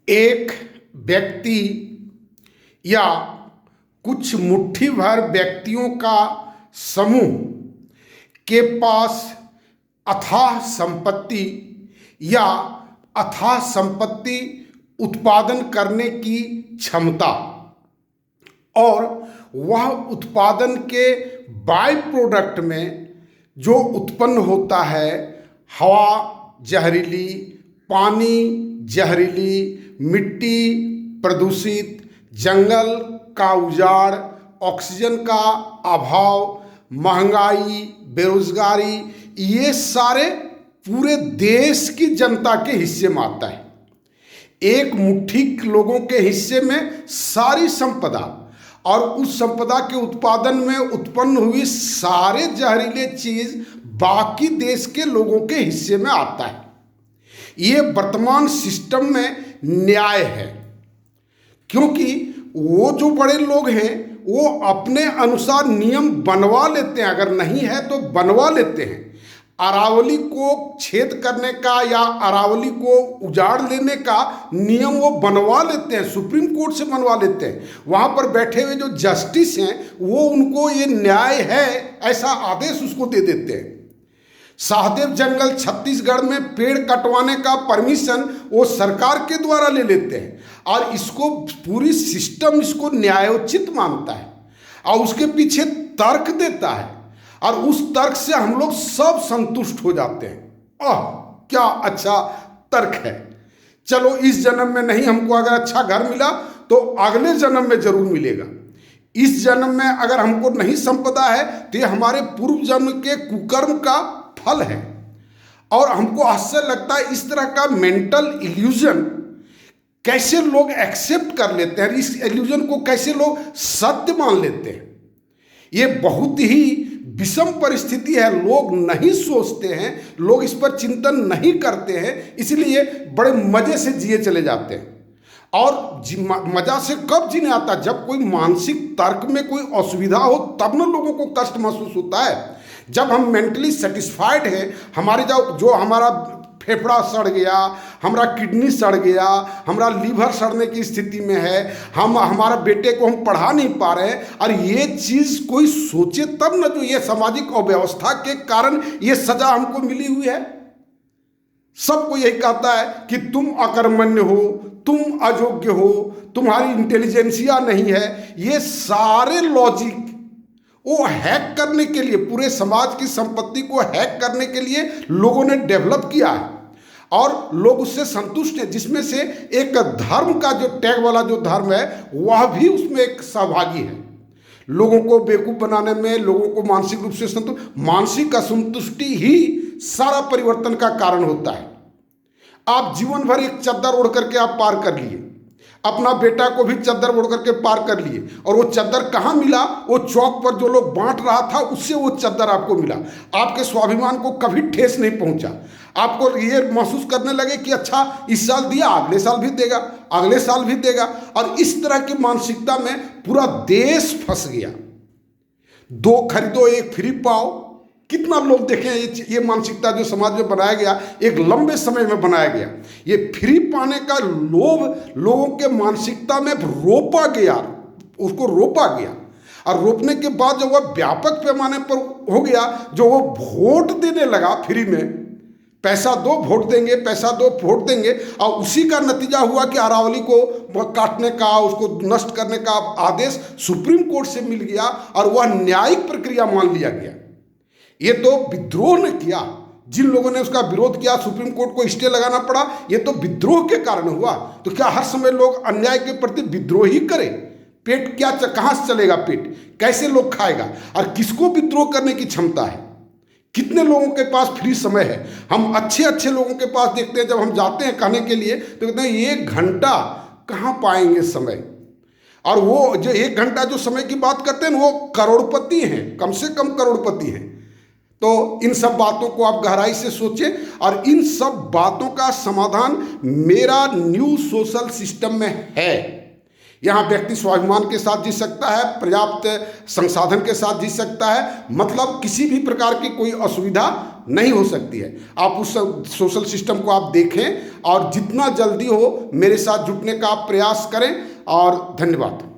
एक व्यक्ति या कुछ मुट्ठी भर व्यक्तियों का समूह के पास अथाह संपत्ति या अथाह संपत्ति उत्पादन करने की क्षमता और वह उत्पादन के बाय प्रोडक्ट में जो उत्पन्न होता है, हवा जहरीली, पानी जहरीली, मिट्टी प्रदूषित, जंगल का उजाड़, ऑक्सीजन का अभाव, महंगाई, बेरोजगारी, ये सारे पूरे देश की जनता के हिस्से में आता है। एक मुट्ठी लोगों के हिस्से में सारी संपदा और उस संपदा के उत्पादन में उत्पन्न हुई सारे जहरीले चीज बाकी देश के लोगों के हिस्से में आता है। ये वर्तमान सिस्टम में न्याय है, क्योंकि वो जो बड़े लोग हैं वो अपने अनुसार नियम बनवा लेते हैं, अगर नहीं है तो बनवा लेते हैं। अरावली को छेद करने का या अरावली को उजाड़ लेने का नियम वो बनवा लेते हैं, सुप्रीम कोर्ट से बनवा लेते हैं। वहाँ पर बैठे हुए जो जस्टिस हैं वो उनको ये न्याय है ऐसा आदेश उसको दे देते हैं। सहदेव जंगल छत्तीसगढ़ में पेड़ कटवाने का परमिशन वो सरकार के द्वारा ले लेते हैं और इसको पूरी सिस्टम इसको न्यायोचित मानता है और उसके पीछे तर्क देता है और उस तर्क से हम लोग सब संतुष्ट हो जाते हैं। क्या अच्छा तर्क है। चलो इस जन्म में नहीं, हमको अगर अच्छा घर मिला तो अगले जन्म में जरूर मिलेगा। इस जन्म में अगर हमको नहीं संपदा है तो ये हमारे पूर्व जन्म के कुकर्म का फल है। और हमको आश्चर्य लगता है इस तरह का मेंटल इल्यूजन कैसे लोग एक्सेप्ट कर लेते हैं, इस इल्यूजन को कैसे लोग सत्य मान लेते हैं। ये बहुत ही विषम परिस्थिति है। लोग नहीं सोचते हैं, लोग इस पर चिंतन नहीं करते हैं, इसलिए बड़े मजे से जिए चले जाते हैं। और मजा से कब जीने आता, जब कोई मानसिक तर्क में कोई असुविधा हो तब न लोगों को कष्ट महसूस होता है। जब हम मेंटली सेटिस्फाइड हैं, हमारे जो हमारा फेफड़ा सड़ गया, हमारा किडनी सड़ गया, हमारा लीवर सड़ने की स्थिति में है, हमारा बेटे को हम पढ़ा नहीं पा रहे हैं, और ये चीज़ कोई सोचे तब न, जो ये सामाजिक अव्यवस्था के कारण ये सजा हमको मिली हुई है। सबको यही कहता है कि तुम अकर्मण्य हो, तुम अयोग्य हो, तुम्हारी इंटेलिजेंसिया नहीं है। ये सारे लॉजिक वो हैक करने के लिए, पूरे समाज की संपत्ति को हैक करने के लिए लोगों ने डेवलप किया है और लोग उससे संतुष्ट हैं। जिसमें से एक धर्म का जो टैग वाला जो धर्म है वह भी उसमें एक सहभागी है। लोगों को बेवकूफ़ बनाने में, लोगों को मानसिक रूप से मानसिक असंतुष्टि ही सारा परिवर्तन का कारण होता है। आप जीवन भर एक चद्दर ओढ़ करके आप पार कर लिए, अपना बेटा को भी चद्दर ओढ़ करके पार कर लिए, और वो चद्दर कहाँ मिला? वो चौक पर जो लोग बांट रहा था उससे वो चद्दर आपको मिला। आपके स्वाभिमान को कभी ठेस नहीं पहुंचा। आपको ये महसूस करने लगे कि अच्छा इस साल दिया, अगले साल भी देगा, अगले साल भी देगा, और इस तरह की मानसिकता में पूरा देश फंस गया। 2 खरीदो 1 फ्री पाओ। कितना लोग देखें, ये मानसिकता जो समाज में बनाया गया, एक लंबे समय में बनाया गया। ये फ्री पाने का लोभ लोगों के मानसिकता में रोपा गया, उसको रोपा गया, और रोपने के बाद जब वह व्यापक पैमाने पर हो गया, जो वो वोट देने लगा फ्री में, पैसा दो वोट देंगे, पैसा दो वोट देंगे, और उसी का नतीजा हुआ कि अरावली को काटने का, उसको नष्ट करने का आदेश सुप्रीम कोर्ट से मिल गया और वह न्यायिक प्रक्रिया मान लिया गया। ये तो विद्रोह ने किया। जिन लोगों ने उसका विरोध किया, सुप्रीम कोर्ट को स्टे लगाना पड़ा, ये तो विद्रोह के कारण हुआ। तो क्या हर समय लोग अन्याय के प्रति विद्रोह ही करें? पेट क्या कहाँ से चलेगा? पेट कैसे लोग खाएगा? और किसको विद्रोह करने की क्षमता है? कितने लोगों के पास फ्री समय है? हम अच्छे अच्छे लोगों के पास देखते हैं, जब हम जाते हैं खाने के लिए तो कहते हैं 1 घंटा कहाँ पाएंगे समय। और वो जो 1 घंटा जो समय की बात करते हैं वो करोड़पति हैं, कम से कम करोड़पति हैं। तो इन सब बातों को आप गहराई से सोचें, और इन सब बातों का समाधान मेरा न्यू सोशल सिस्टम में है। यहाँ व्यक्ति स्वाभिमान के साथ जी सकता है, पर्याप्त संसाधन के साथ जी सकता है, मतलब किसी भी प्रकार की कोई असुविधा नहीं हो सकती है। आप उस सोशल सिस्टम को आप देखें और जितना जल्दी हो मेरे साथ जुड़ने का आप प्रयास करें। और धन्यवाद।